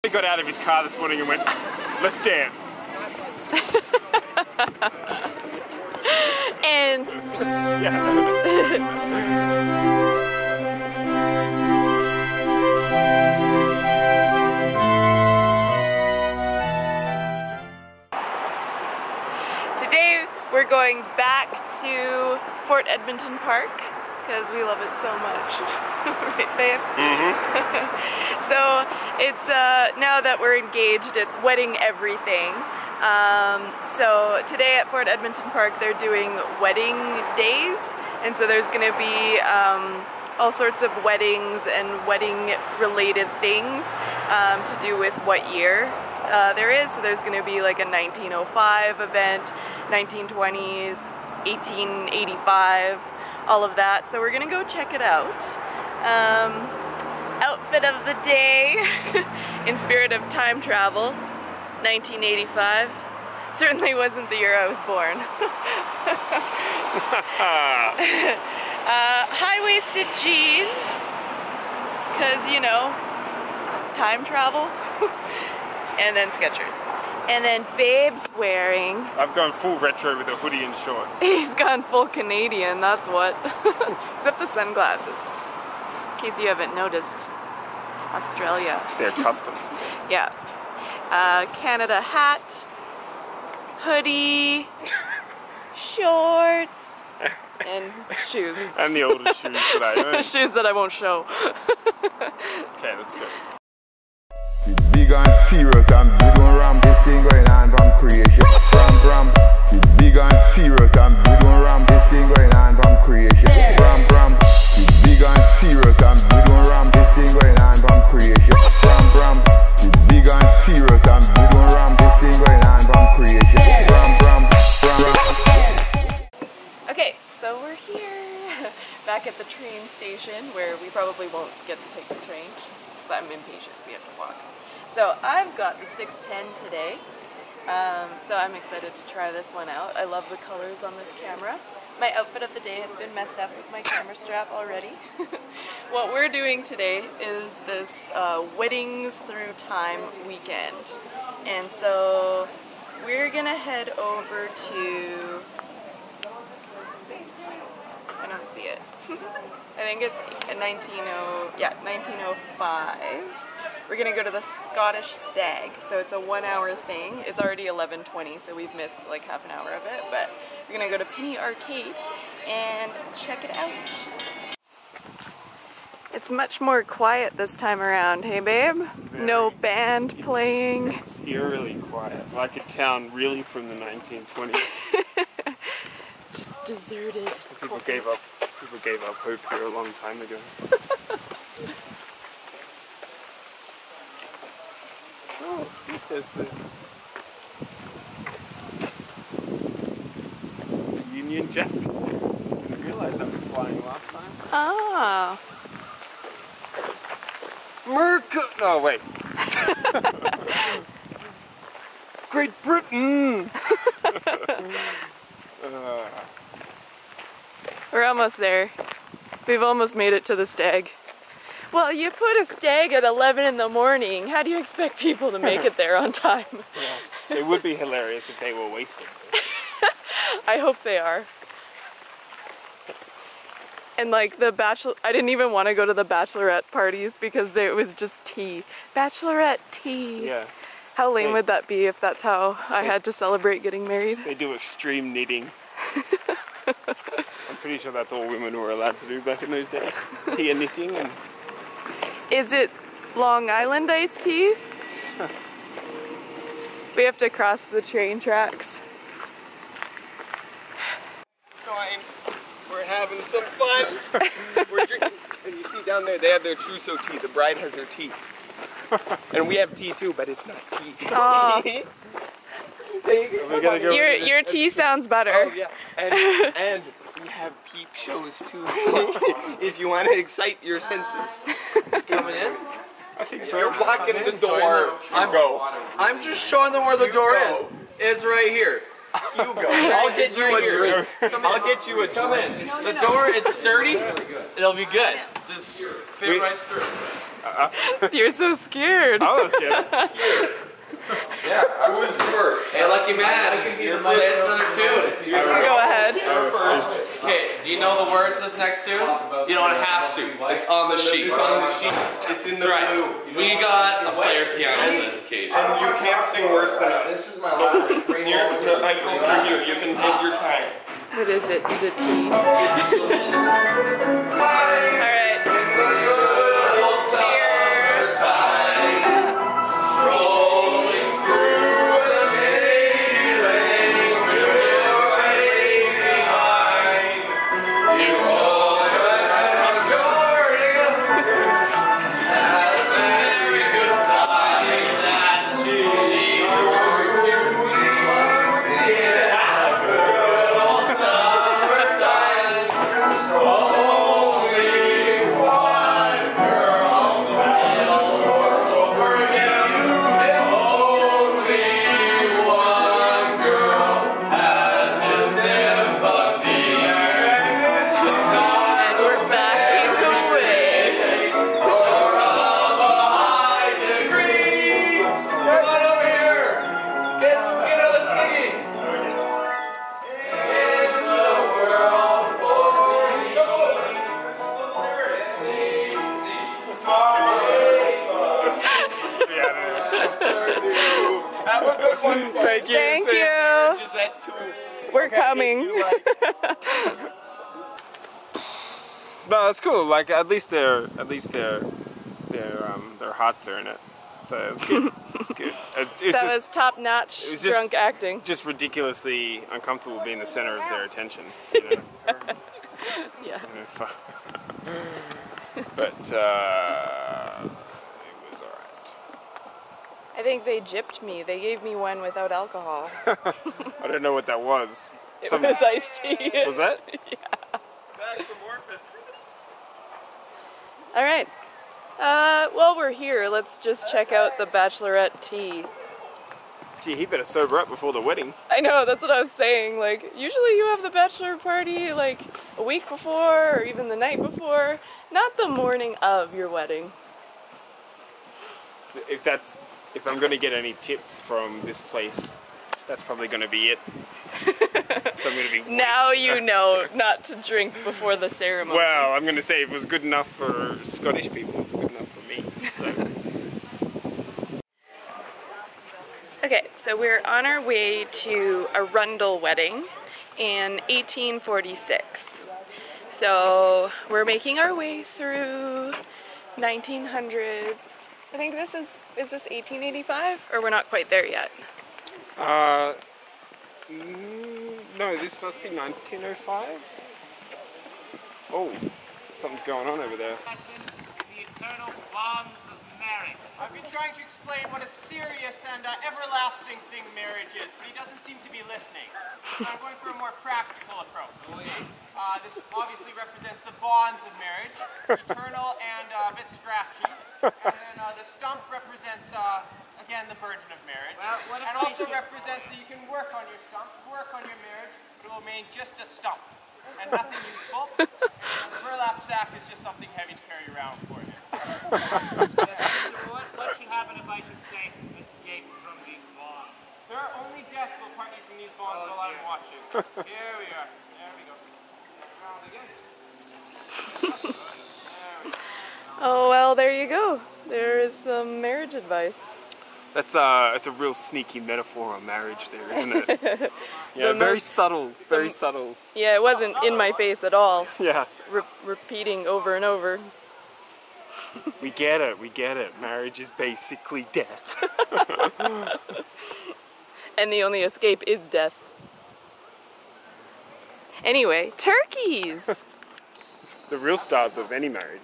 He got out of his car this morning and went, let's dance. And today we're going back to Fort Edmonton Park because we love it so much. Right, babe? Mm-hmm. So it's now that we're engaged, it's wedding everything. So today at Fort Edmonton Park they're doing wedding days, and so there's going to be all sorts of weddings and wedding related things to do with what year there is. So there's going to be like a 1905 event, 1920s, 1885, all of that. So we're going to go check it out. Outfit of the day, in spirit of time travel, 1985. Certainly wasn't the year I was born. High-waisted jeans, because, you know, time travel. And then Skechers. And then Babe's wearing... I've gone full retro with a hoodie and shorts. He's gone full Canadian, that's what. Except the sunglasses. In case you haven't noticed. Australia. They're custom. Yeah. Canada hat, hoodie, shorts, and shoes. And the oldest shoes today. Shoes that I won't show. Okay, let's go. Big and serious and we don't ram this thing going on from creation. Ram. Big and serious and we don't ram this thing going on from creation. Ram. Big and serious and we don't ram this thing going on from creation. Ram. Big and serious and we don't ram this thing going on from creation. Ram. Okay, so we're here. Back at the train station where we probably won't get to take the train. I'm impatient, we have to walk. So I've got the 610 today, so I'm excited to try this one out. I love the colors on this camera. My outfit of the day has been messed up with my camera strap already. What we're doing today is this Weddings Through Time weekend. And so we're gonna head over to, I don't see it. I think it's 1905. We're gonna go to the Scottish Stag, so it's a 1 hour thing. It's already 11:20, so we've missed like half an hour of it, but we're gonna go to Penny Arcade and check it out. It's much more quiet this time around, hey babe? No band playing. It's eerily quiet, like a town really from the 1920s. Just deserted. People gave up hope here a long time ago. Oh, there's the Union Jack. I didn't realize that was flying last time. Oh. Oh, wait. Great Britain! We're almost there. We've almost made it to the Stag. Well, you put a stag at 11 in the morning. How do you expect people to make it there on time? Yeah. It would be hilarious if they were wasted. I hope they are. And like the I didn't even want to go to the bachelorette parties because it was just tea. Bachelorette tea. Yeah. How lame would that be if that's how I had to celebrate getting married? They do extreme knitting. I'm pretty sure that's all women were allowed to do back in those days. Tea and knitting. And is it Long Island iced tea? We have to cross the train tracks. Fine. We're having some fun. We're drinking. And you see down there, they have their trousseau tea. The bride has her tea. And we have tea too, but it's not tea. Oh. Go your tea sounds better. Oh yeah. And we have peep shows too. If you want to excite your senses. Coming in? I think so. You're blocking the door. I'm just showing them where the door is. It's right here. You go. I'll get you a drink. I'll get you a drink. Come in. The door, it's sturdy. It'll be good. Just fit right through. You're so scared. I was scared. Yeah. Who was first? Hey, Lucky Man. You're first. It's another tune. Go ahead. You're first. Okay, do you know the words this next tune? You don't have to. It's on the sheet. It's on the sheet. It's in the blue. We got a player piano on this occasion. And you can't sing worse than us. This is my last free moment. I hope you're here. You can take your time. What is it? Is it tea? It's delicious. All right. Thank you. We're coming. No, that's cool. Like at least their hearts are in it. So it's good. It's good. It's That was top-notch drunk acting. Just ridiculously uncomfortable being the center of their attention. You know? Yeah. But it was alright. I think they gypped me. They gave me one without alcohol. I don't know what that was. It was iced tea. Was that? Yeah. All right. While we're here, let's just check out the bachelorette tea. Gee, he better sober up before the wedding. I know, that's what I was saying. Like, usually you have the bachelor party like a week before or even the night before, not the morning of your wedding. If I'm going to get any tips from this place, that's probably going to be it. So I'm going to be Now you know not to drink before the ceremony. Well, I'm going to say if it was good enough for Scottish people, it's good enough for me. So. Okay, so we're on our way to a Rundle wedding in 1846. So we're making our way through 1900s. I think is this 1885? Or we're not quite there yet? No, this must be 1905. Oh, something's going on over there. The eternal bonds of marriage. I've been trying to explain what a serious and everlasting thing marriage is, but he doesn't seem to be listening. So I'm going for a more practical approach. This obviously represents the bonds of marriage, eternal and a bit scratchy. And then the stump represents, again, the burden of marriage. Well, and also represents that you can work on your stump, work on your marriage, it will remain just a stump and nothing useful. And the burlap sack is just something heavy to carry around for you. So what should happen if I should say escape from these bonds? Sir, only death will part you from these bonds while I'm watching. Here we are. There we go. Round again. Oh, well, there you go. There is some marriage advice. That's a real sneaky metaphor on marriage there, isn't it? Yeah, very subtle, very subtle. Yeah, it wasn't in my face at all. Yeah. Repeating over and over. We get it, we get it. Marriage is basically death. And the only escape is death. Anyway, turkeys! The real stars of any marriage.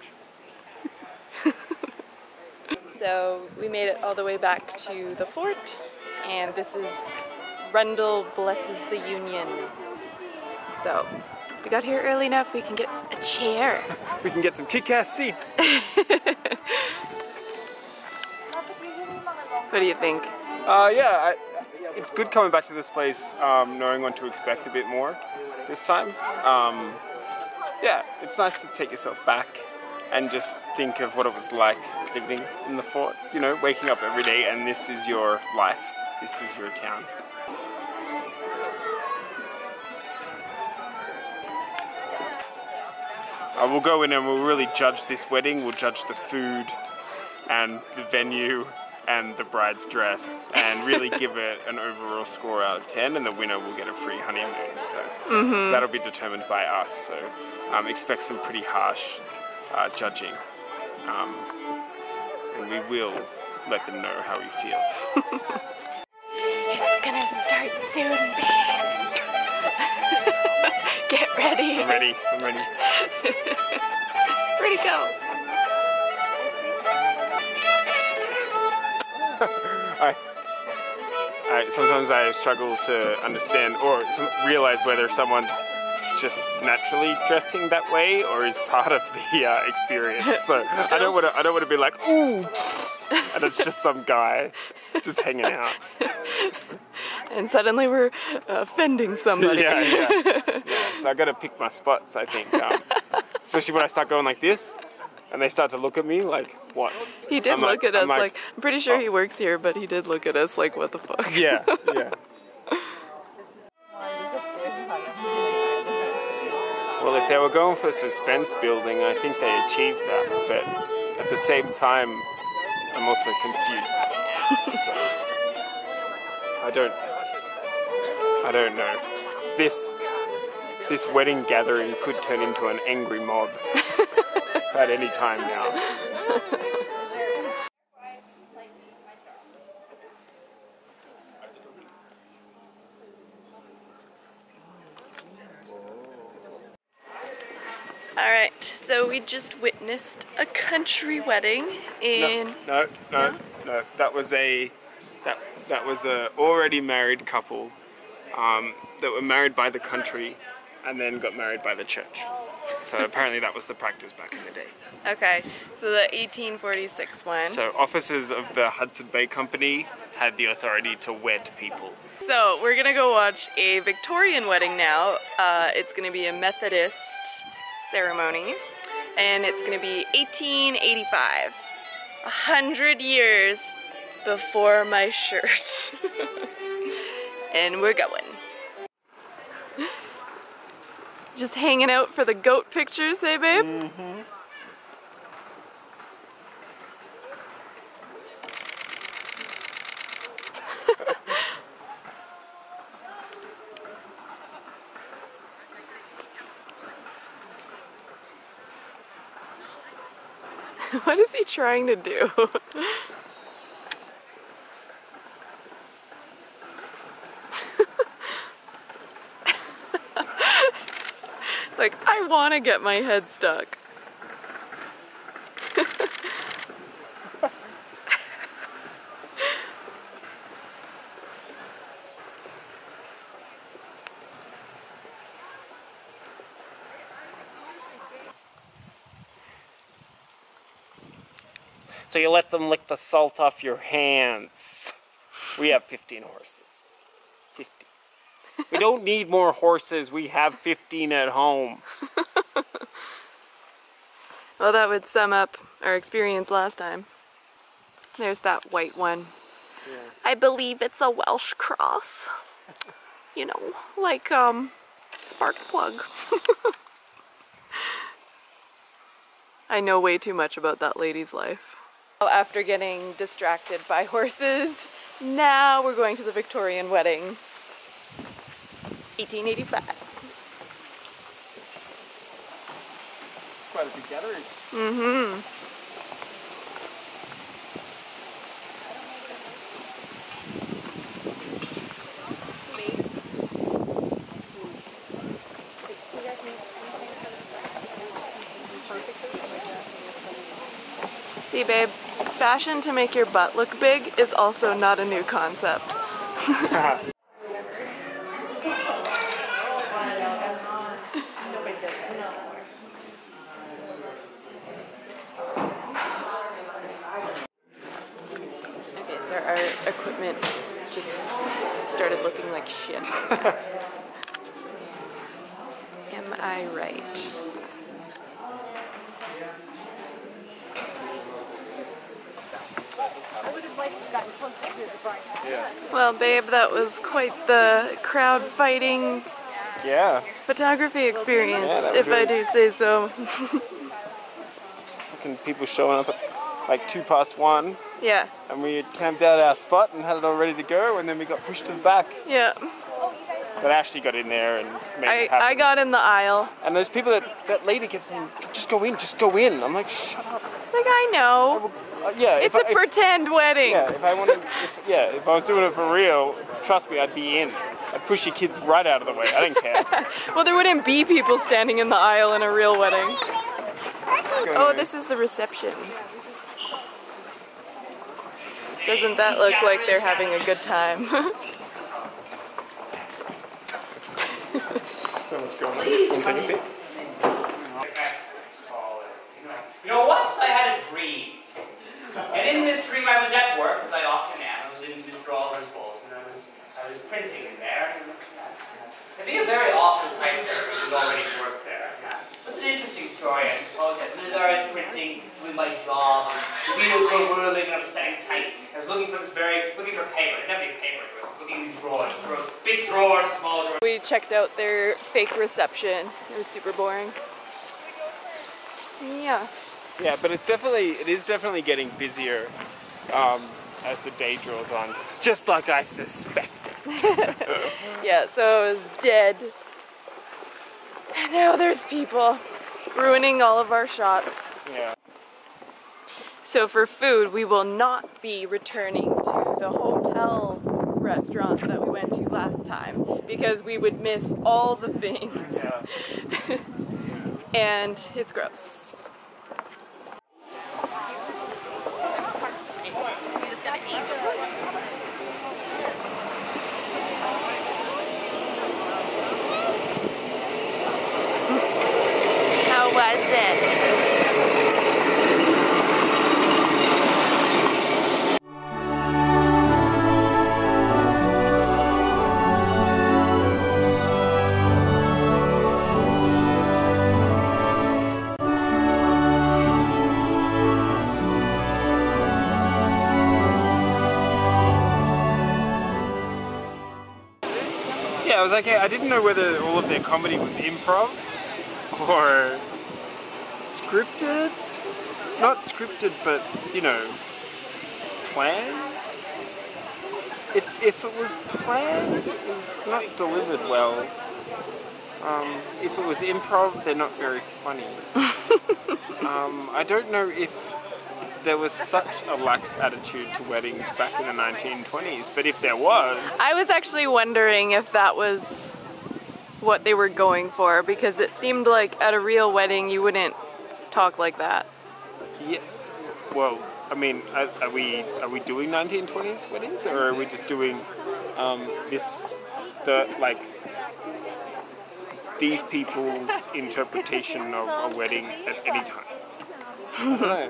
So we made it all the way back to the fort, and this is Rundle Blesses the Union. So we got here early enough we can get a chair. We can get some kick-ass seats. What do you think? Yeah, it's good coming back to this place, knowing what to expect a bit more this time. Yeah, it's nice to take yourself back and just think of what it was like living in the fort, you know, waking up every day and this is your life, this is your town. We'll go in and we'll really judge this wedding. We'll judge the food and the venue and the bride's dress and really give it an overall score out of 10, and the winner will get a free honeymoon. So that'll be determined by us. So expect some pretty harsh judging. And we will let them know how we feel. It's gonna start soon, babe. Get ready. I'm ready. I'm ready. Where'd he go? Sometimes I struggle to understand or realize whether someone's just naturally dressing that way or is part of the experience. So I don't want to be like, ooh, and it's just some guy just hanging out. And suddenly we're offending somebody. Yeah. So I got to pick my spots, I think. Especially when I start going like this, and they start to look at me like, what? He did look at us like, I'm pretty sure he works here, but he did look at us like, what the fuck? Yeah. Well, if they were going for suspense building, I think they achieved that, but at the same time, I'm also confused. So, I don't know. This wedding gathering could turn into an angry mob at any time now. Alright, so we just witnessed a country wedding in... No. That was a already married couple that were married by the country and then got married by the church. So apparently that was the practice back in the day. Okay, so the 1846 one. So officers of the Hudson Bay Company had the authority to wed people. So we're gonna go watch a Victorian wedding now. It's gonna be a Methodist ceremony, and it's gonna be 1885. 100 years before my shirt. And we're going. Just hanging out for the goat pictures, eh, babe? Mm-hmm. What is he trying to do? Like, I want to get my head stuck. So you let them lick the salt off your hands. We have 15 horses. 50. We don't need more horses. We have 15 at home. Well, that would sum up our experience last time. There's that white one. Yeah. I believe it's a Welsh cross. You know, like, spark plug. I know way too much about that lady's life. After getting distracted by horses, now we're going to the Victorian wedding. 1885. Quite a big gathering. Mm-hmm. See, babe, fashion to make your butt look big is also not a new concept. Okay, so our equipment just started looking like shit. Am I right? Yeah. Well, babe, that was quite the crowd fighting Yeah. photography experience, Yeah, that was if I really- do say so. Fucking people showing up at like 1:02, Yeah, and we had camped out our spot and had it all ready to go, and then we got pushed to the back. yeah. But Ashlee got in there and made it happen. I got in the aisle. And those people that lady kept saying, just go in, just go in. I'm like, shut up. Like, I know. Yeah. It's a pretend wedding. Yeah, if I wanted, if I was doing it for real, trust me, I'd be in. I'd push your kids right out of the way. I didn't care. Well, there wouldn't be people standing in the aisle in a real wedding. Oh, this is the reception. Doesn't that look like they're having a good time? So much going on. You know, once I had a dream. And in this dream I was at work, as I often am. I was in Mr. Oliver's bowls, and I was printing in there. It'd be a very awful typesetter who already worked there. It was an interesting story, I suppose. Yes, I was printing, doing my job, and the wheels were whirling, and I was sitting tight. I was looking for paper. I never need paper. I was looking in these drawers. Big drawers, small drawers. We checked out their fake reception. It was super boring. Yeah. Yeah, but it is definitely getting busier as the day draws on. Just like I suspected. Yeah, so it was dead. And now there's people ruining all of our shots. Yeah. So for food, we will not be returning to the hotel restaurant that we went to last time because we would miss all the things. Yeah. And it's gross. How was it? Yeah, I was like, I didn't know whether all of their comedy was improv or scripted. Not scripted, but, you know, planned. If it was planned, it was not delivered well. If it was improv, they're not very funny. I don't know if there was such a lax attitude to weddings back in the 1920s, but if there was... I was actually wondering if that was what they were going for, because it seemed like at a real wedding you wouldn't talk like that. Yeah. Well, I mean, are we doing 1920s weddings, or are we just doing these people's interpretation of a wedding at any time? I don't know.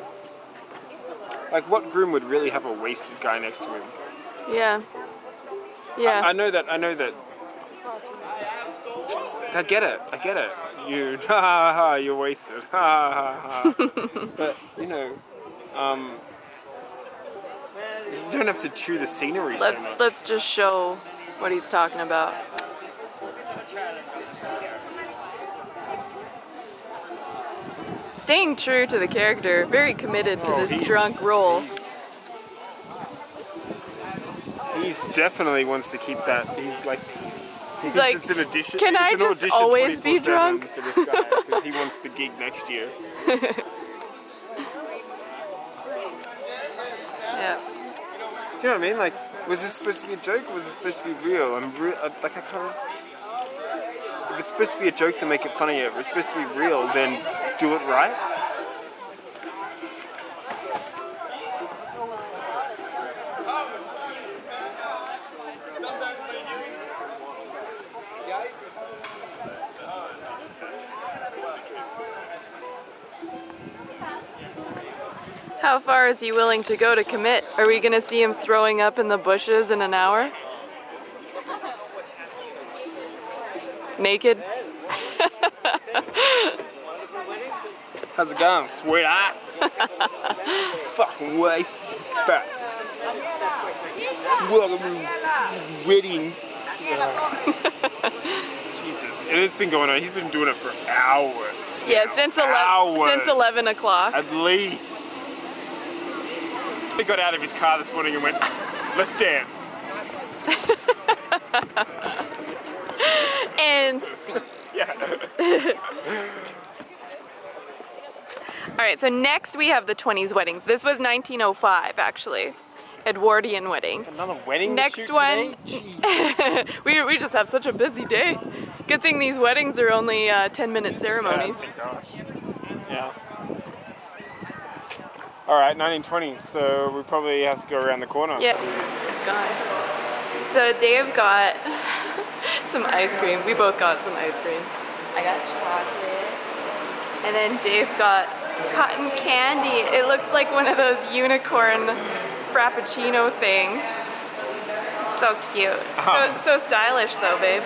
Like, what groom would really have a wasted guy next to him? Yeah. Yeah. I know that. I get it. You, ha ha ha, you're wasted. Ha ha ha. But, you know, you don't have to chew the scenery so much. Let's just show what he's talking about. Staying true to the character, very committed to this drunk role. He's definitely wants to keep that. He's like, it's an audition. Can I just always be drunk? For this guy, because he wants the gig next year. Yeah. Do you know what I mean? Like, was this supposed to be a joke? Or was it supposed to be real? I can't. If it's supposed to be a joke, then make it funny. If it's supposed to be real, then do it right. How far is he willing to go to commit? Are we gonna see him throwing up in the bushes in an hour? Naked? How's it going, sweetheart? Fucking waste. Back. welcome to the wedding. Jesus, and it's been going on. He's been doing it for hours. Yeah, since 11 o'clock. At least. He got out of his car this morning and went, let's dance. And Yeah. Alright, so next we have the 20s wedding. This was 1905 actually. Edwardian wedding. Another wedding Next to shoot one. today? we just have such a busy day. Good thing these weddings are only 10-minute ceremonies. Yeah. Alright, 1920, so we probably have to go around the corner. Yeah, it's gone. So Dave got some ice cream. We both got some ice cream. I got chocolate. And then Dave got cotton candy. It looks like one of those unicorn frappuccino things. So cute. So stylish though, babe.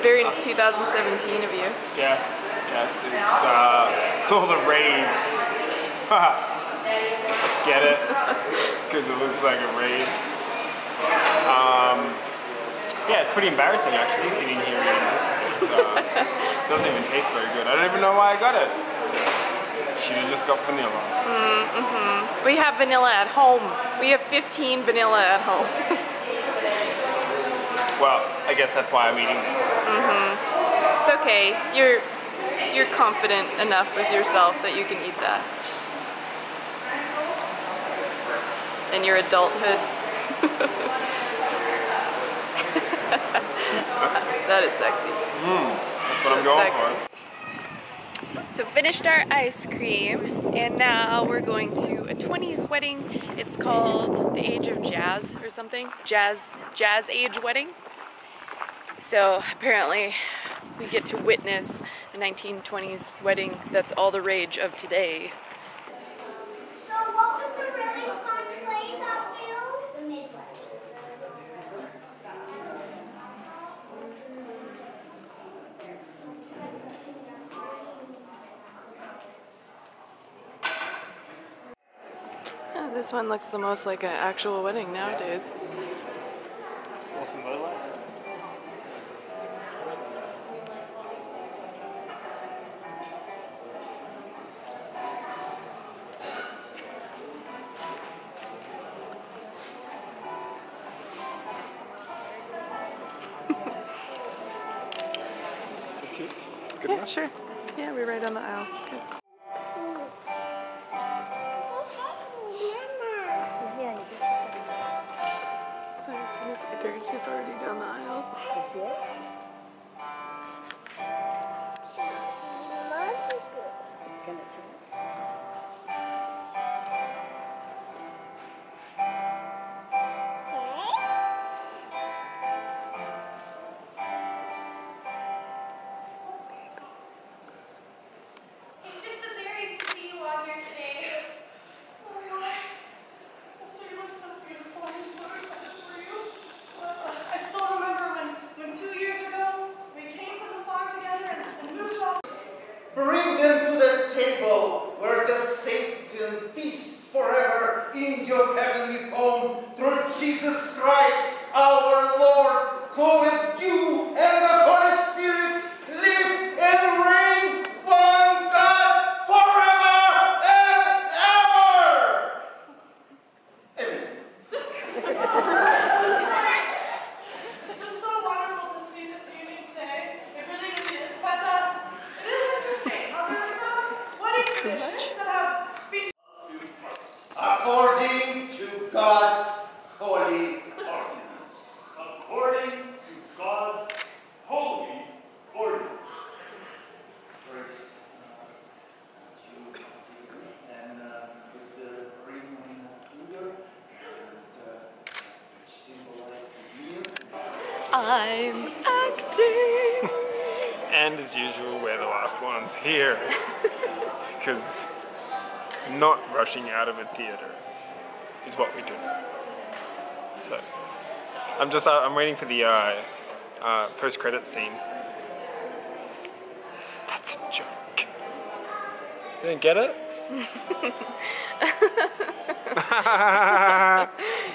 Very 2017 of you. Yes, it's all the rave. Get it? Because it looks like a rave. Yeah, it's pretty embarrassing actually sitting here eating this. It doesn't even taste very good. I don't even know why I got it. Should have just got vanilla. We have vanilla at home. We have 15 vanilla at home. Well, I guess that's why I'm eating this. It's okay. You're confident enough with yourself that you can eat that. In your adulthood. That is sexy. That's what I'm going for. So finished our ice cream, and now we're going to a 20s wedding. It's called the Age of Jazz or something. Jazz Age Wedding. So apparently we get to witness the 1920s wedding that's all the rage of today. So what was the really fun place at Will? The Midway. Oh, this one looks the most like an actual wedding nowadays. Awesome low light. Just here? Good Yeah, enough? sure. Yeah, we're right on the aisle. Good. He's already down the aisle. It's just the berries to see you out here today. Oh my god. Sister, you look so beautiful. I'm so excited for you. I still remember when 2 years ago we came from the farm together and moved off. Bring them to the table where the Satan feasts forever in your heavenly home through Jesus Christ, our Lord, who with you and the Holy Spirit live and reign one God forever and ever. Amen. It's just so wonderful to see this evening today. It really, really is. But it is interesting. There are some wedding traditions that have been According to God's holy ordinance. According to God's holy ordinance. First, and with the ring on the finger, which symbolizes the year. I'm acting. And as usual, we're the last ones here. Because not rushing out of a theatre is what we do. So, I'm waiting for the post-credit scene. That's a joke. You didn't get it?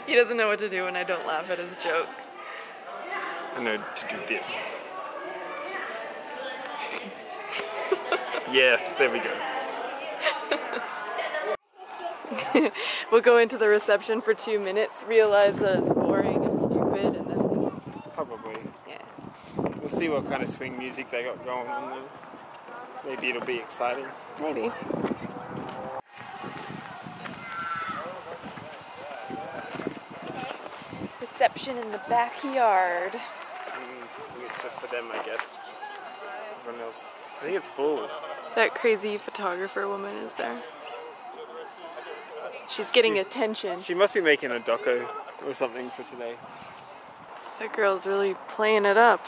He doesn't know what to do when I don't laugh at his joke. I know to do this. Yes, there we go. We'll go into the reception for 2 minutes, realize that it's boring and stupid, and then... Probably. Yeah. We'll see what kind of swing music they got going on there. Maybe it'll be exciting. Maybe. Reception in the backyard. I think it's just for them, I guess. Everyone else. I think it's full. That crazy photographer woman is there. She's getting attention. She must be making a doco or something for today. That girl's really playing it up.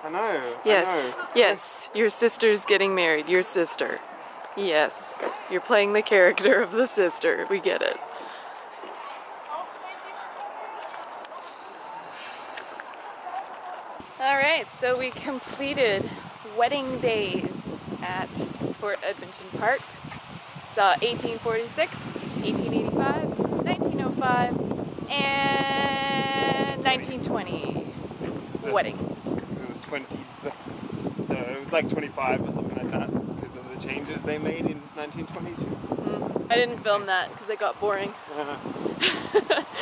I know. Yes, I know. yes, your sister's getting married. Your sister. Yes, you're playing the character of the sister. We get it. Alright, so we completed wedding days at Fort Edmonton Park. Saw 1846, 1885, 1905, and 1920 weddings. It was 20s. So it was like 25 or something like that because of the changes they made in 1922. I didn't film that because it got boring.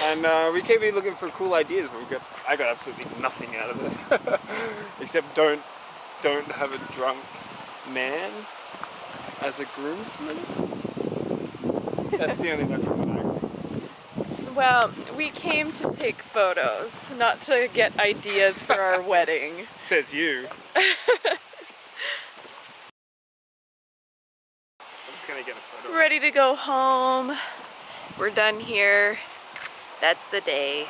And we came in looking for cool ideas, but I got absolutely nothing out of it. Except don't have a drunk man as a groomsman. That's the only lesson that I got. Well, we came to take photos, not to get ideas for our wedding. Says you. I'm just gonna get a photo. Ready to go home. We're done here. That's the day.